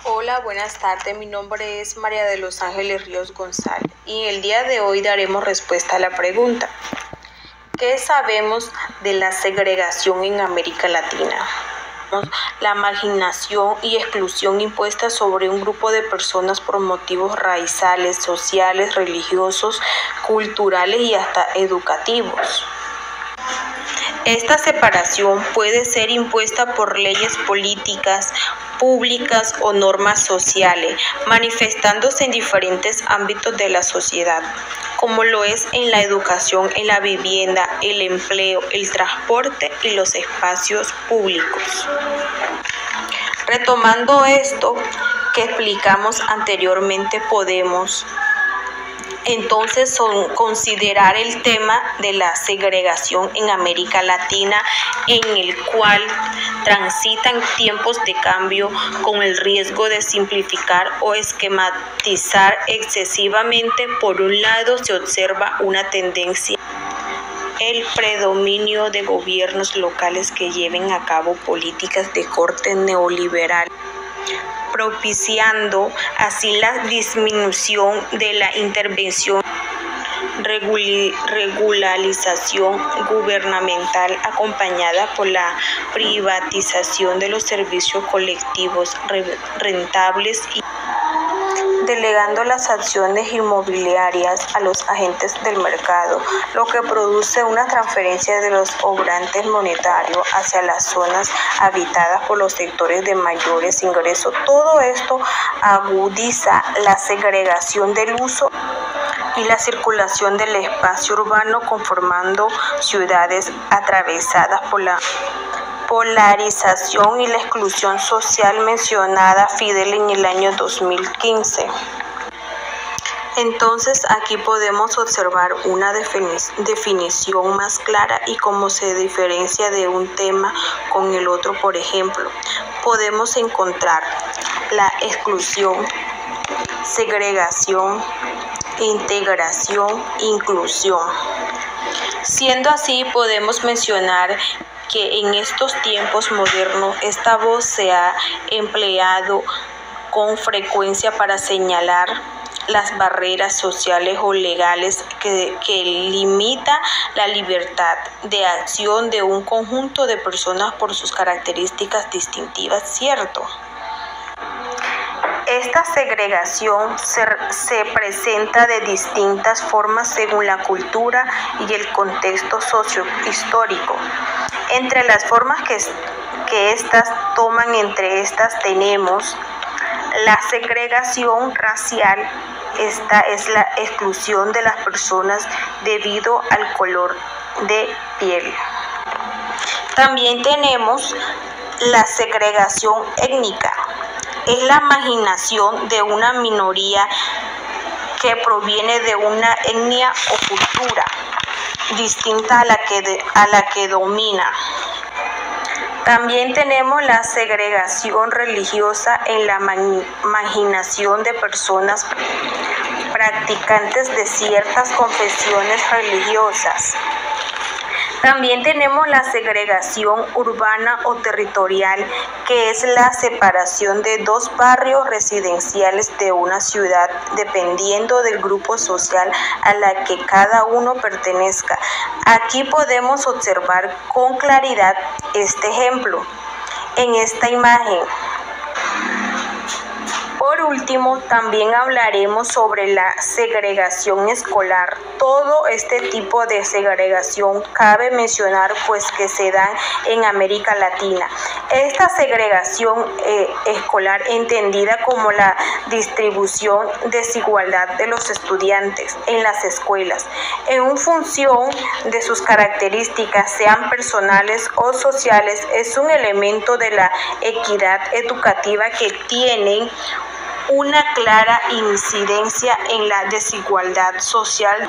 Hola, buenas tardes. Mi nombre es María de los Ángeles Ríos González y el día de hoy daremos respuesta a la pregunta: ¿qué sabemos de la segregación en América Latina? La marginación y exclusión impuesta sobre un grupo de personas por motivos raizales, sociales, religiosos, culturales y hasta educativos. Esta separación puede ser impuesta por leyes políticas, públicas o normas sociales, manifestándose en diferentes ámbitos de la sociedad, como lo es en la educación, en la vivienda, el empleo, el transporte y los espacios públicos. Retomando esto que explicamos anteriormente, podemos entonces considerar el tema de la segregación en América Latina, en el cual transitan tiempos de cambio con el riesgo de simplificar o esquematizar excesivamente. Por un lado, se observa una tendencia: el predominio de gobiernos locales que lleven a cabo políticas de corte neoliberal, propiciando así la disminución de la intervención, regularización gubernamental acompañada por la privatización de los servicios colectivos rentables y delegando las acciones inmobiliarias a los agentes del mercado, lo que produce una transferencia de los obrantes monetarios hacia las zonas habitadas por los sectores de mayores ingresos. Todo esto agudiza la segregación del uso y la circulación del espacio urbano, conformando ciudades atravesadas por la polarización y la exclusión social mencionada Fidel en el año 2015. Entonces aquí podemos observar una definición más clara y cómo se diferencia de un tema con el otro. Por ejemplo, podemos encontrar la exclusión, segregación, integración, inclusión. Siendo así, podemos mencionar que en estos tiempos modernos esta voz se ha empleado con frecuencia para señalar las barreras sociales o legales que limita la libertad de acción de un conjunto de personas por sus características distintivas, ¿cierto? Esta segregación se presenta de distintas formas según la cultura y el contexto sociohistórico. Entre las formas que estas toman, entre estas tenemos la segregación racial. Esta es la exclusión de las personas debido al color de piel. También tenemos la segregación étnica. Es la marginación de una minoría que proviene de una etnia o cultura distinta a la que domina. También tenemos la segregación religiosa en la marginación de personas practicantes de ciertas confesiones religiosas. También tenemos la segregación urbana o territorial, que es la separación de dos barrios residenciales de una ciudad dependiendo del grupo social a la que cada uno pertenezca. Aquí podemos observar con claridad este ejemplo en esta imagen. Por último, también hablaremos sobre la segregación escolar. Todo este tipo de segregación cabe mencionar pues que se dan en América Latina. Esta segregación escolar, entendida como la distribución desigualdad de los estudiantes en las escuelas, en función de sus características, sean personales o sociales, es un elemento de la equidad educativa que tienen una clara incidencia en la desigualdad social.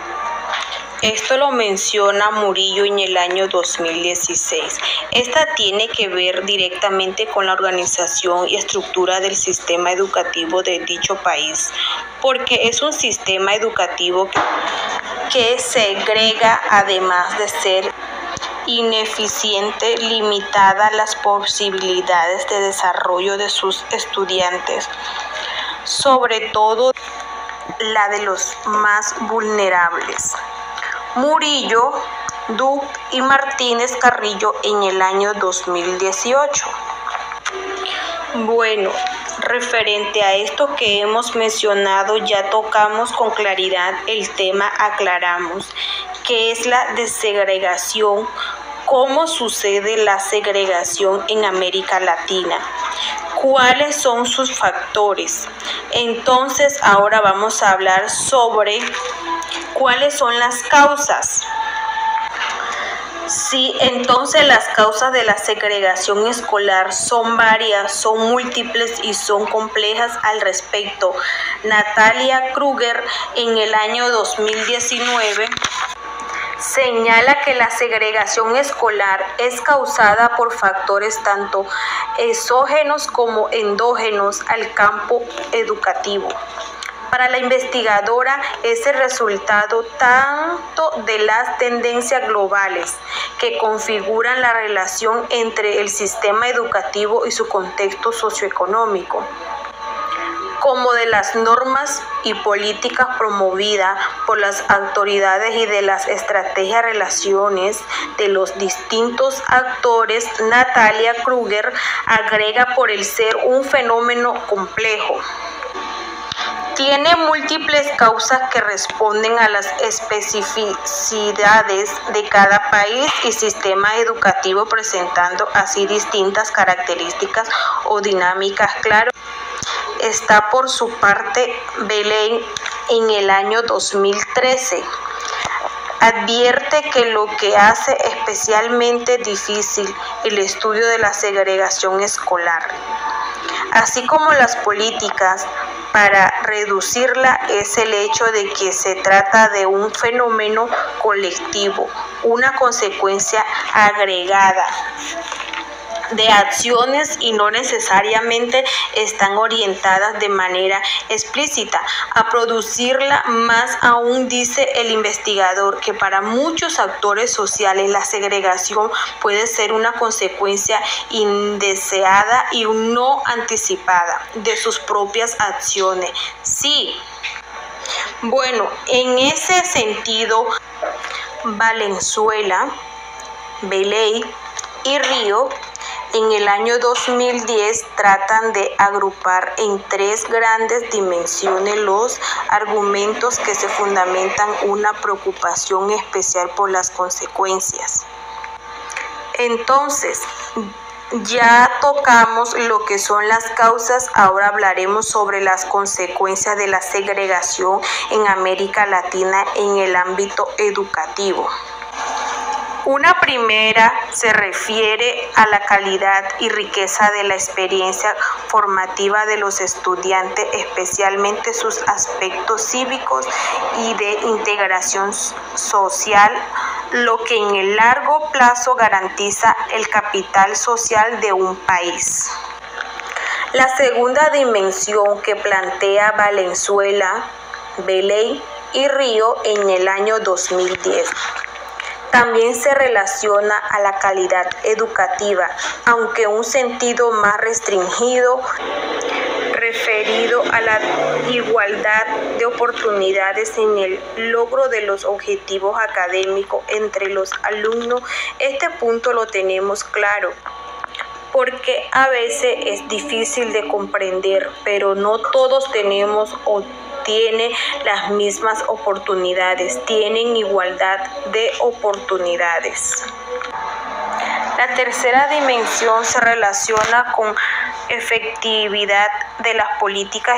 Esto lo menciona Murillo en el año 2016. Esta tiene que ver directamente con la organización y estructura del sistema educativo de dicho país, porque es un sistema educativo que segrega, además de ser ineficiente, limitada las posibilidades de desarrollo de sus estudiantes, sobre todo la de los más vulnerables. Murillo, Duc y Martínez Carrillo en el año 2018. Bueno, referente a esto que hemos mencionado, ya tocamos con claridad el tema, aclaramos qué es la desegregación, cómo sucede la segregación en América Latina, cuáles son sus factores. Entonces, ahora vamos a hablar sobre cuáles son las causas. Sí, entonces las causas de la segregación escolar son varias, son múltiples y son complejas al respecto. Natalia Kruger en el año 2019 señala que la segregación escolar es causada por factores tanto exógenos como endógenos al campo educativo. Para la investigadora es el resultado tanto de las tendencias globales que configuran la relación entre el sistema educativo y su contexto socioeconómico, como de las normas y políticas promovidas por las autoridades y de las estrategias relaciones de los distintos actores. Natalia Kruger agrega por el ser un fenómeno complejo. Tiene múltiples causas que responden a las especificidades de cada país y sistema educativo, presentando así distintas características o dinámicas. Claro, está por su parte Belén en el año 2013. Advierte que lo que hace especialmente difícil el estudio de la segregación escolar, así como las políticas para reducirla, es el hecho de que se trata de un fenómeno colectivo, una consecuencia agregada de acciones y no necesariamente están orientadas de manera explícita a producirla. Más aún, dice el investigador, que para muchos actores sociales la segregación puede ser una consecuencia indeseada y no anticipada de sus propias acciones. Sí, bueno, en ese sentido, Valenzuela, Beley y Río en el año 2010 tratan de agrupar en tres grandes dimensiones los argumentos que se fundamentan una preocupación especial por las consecuencias. Entonces, ya tocamos lo que son las causas, ahora hablaremos sobre las consecuencias de la segregación en América Latina en el ámbito educativo. Una primera se refiere a la calidad y riqueza de la experiencia formativa de los estudiantes, especialmente sus aspectos cívicos y de integración social, lo que en el largo plazo garantiza el capital social de un país. La segunda dimensión que plantea Valenzuela, Beley y Río en el año 2010 también se relaciona a la calidad educativa, aunque en un sentido más restringido, referido a la igualdad de oportunidades en el logro de los objetivos académicos entre los alumnos. Este punto lo tenemos claro, porque a veces es difícil de comprender, pero no todos tenemos o tienen las mismas oportunidades, tienen igualdad de oportunidades. La tercera dimensión se relaciona con efectividad de las políticas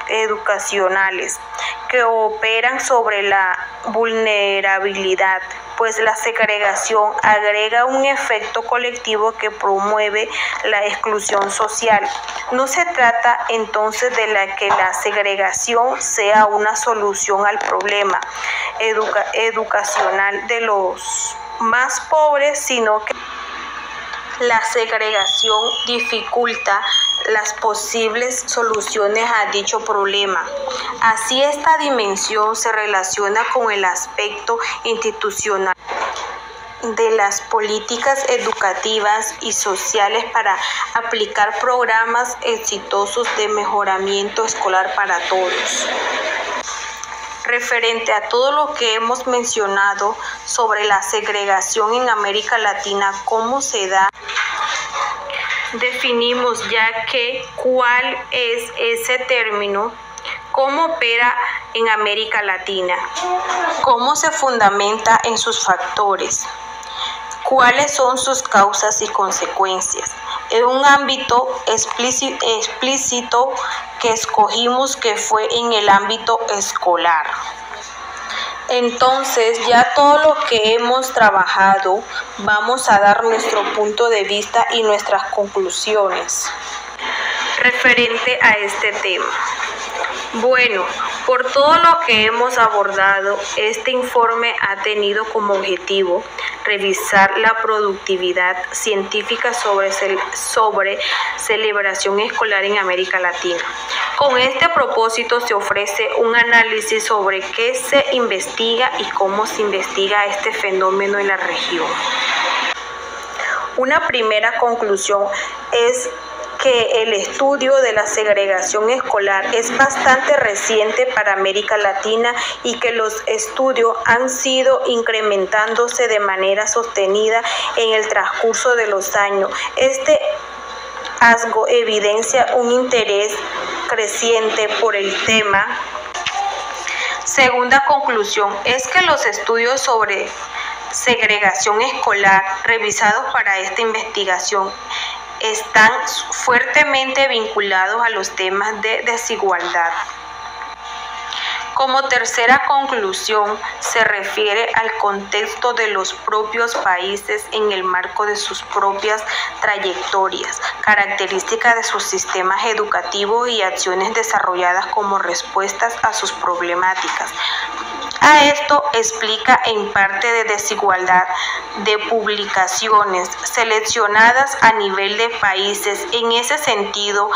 educacionales que operan sobre la vulnerabilidad, pues la segregación agrega un efecto colectivo que promueve la exclusión social. No se trata entonces de que la segregación sea una solución al problema educacional de los más pobres, sino que la segregación dificulta las posibles soluciones a dicho problema. Así, esta dimensión se relaciona con el aspecto institucional de las políticas educativas y sociales para aplicar programas exitosos de mejoramiento escolar para todos. Referente a todo lo que hemos mencionado sobre la segregación en América Latina, ¿cómo se da? Definimos ya que cuál es ese término, cómo opera en América Latina, cómo se fundamenta en sus factores, cuáles son sus causas y consecuencias. En un ámbito explícito que escogimos, que fue en el ámbito escolar. Entonces, ya todo lo que hemos trabajado, vamos a dar nuestro punto de vista y nuestras conclusiones referente a este tema. Bueno, por todo lo que hemos abordado, este informe ha tenido como objetivo revisar la productividad científica sobre celebración escolar en América Latina. Con este propósito se ofrece un análisis sobre qué se investiga y cómo se investiga este fenómeno en la región. Una primera conclusión es que el estudio de la segregación escolar es bastante reciente para América Latina y que los estudios han sido incrementándose de manera sostenida en el transcurso de los años. Este hallazgo evidencia un interés creciente por el tema. Segunda conclusión es que los estudios sobre segregación escolar revisados para esta investigación están fuertemente vinculados a los temas de desigualdad. Como tercera conclusión, se refiere al contexto de los propios países en el marco de sus propias trayectorias, características de sus sistemas educativos y acciones desarrolladas como respuestas a sus problemáticas. A esto explica en parte de desigualdad de publicaciones seleccionadas a nivel de países. En ese sentido,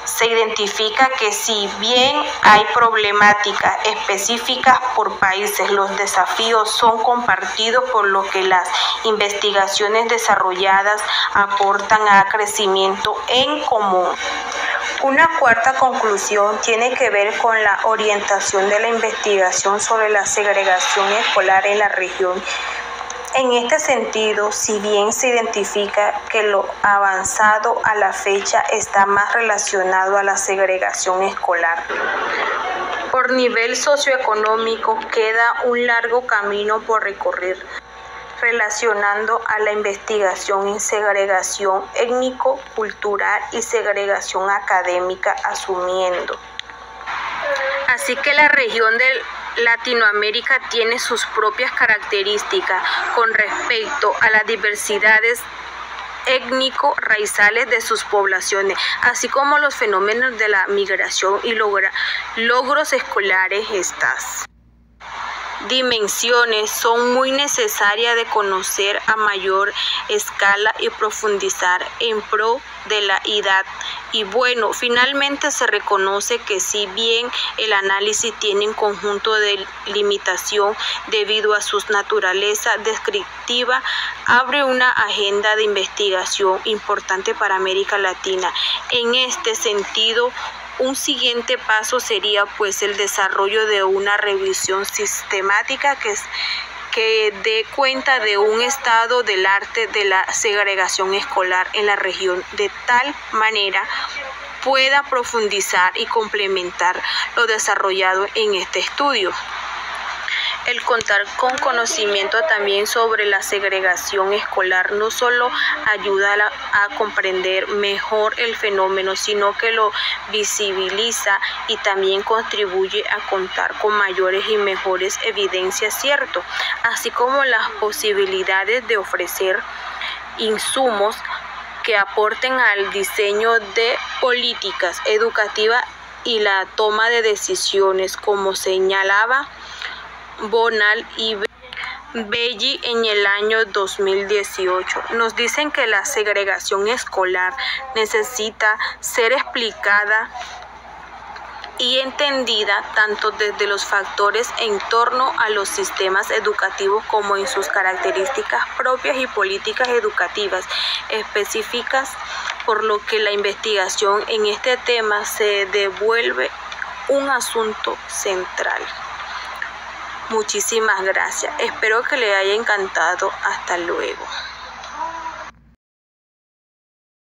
se identifica que si bien hay problemáticas específicas por países, los desafíos son compartidos, por lo que las investigaciones desarrolladas aportan a crecimiento en común. Una cuarta conclusión tiene que ver con la orientación de la investigación sobre la segregación escolar en la región. En este sentido, si bien se identifica que lo avanzado a la fecha está más relacionado a la segregación escolar, por nivel socioeconómico queda un largo camino por recorrer, relacionando a la investigación en segregación étnico-cultural y segregación académica, asumiendo. Así que la región de Latinoamérica tiene sus propias características con respecto a las diversidades étnico-raciales de sus poblaciones, así como los fenómenos de la migración y logros escolares. Estas dimensiones son muy necesarias de conocer a mayor escala y profundizar en pro de la equidad. Y bueno, finalmente se reconoce que si bien el análisis tiene un conjunto de limitación debido a su naturaleza descriptiva, abre una agenda de investigación importante para América Latina. En este sentido, un siguiente paso sería pues el desarrollo de una revisión sistemática que dé cuenta de un estado del arte de la segregación escolar en la región, de tal manera pueda profundizar y complementar lo desarrollado en este estudio. El contar con conocimiento también sobre la segregación escolar no solo ayuda a comprender mejor el fenómeno, sino que lo visibiliza y también contribuye a contar con mayores y mejores evidencias, ¿cierto? Así como las posibilidades de ofrecer insumos que aporten al diseño de políticas educativas y la toma de decisiones, como señalaba Bonal y Belli en el año 2018. Nos dicen que la segregación escolar necesita ser explicada y entendida tanto desde los factores en torno a los sistemas educativos como en sus características propias y políticas educativas específicas, por lo que la investigación en este tema se devuelve un asunto central. Muchísimas gracias. Espero que le haya encantado. Hasta luego.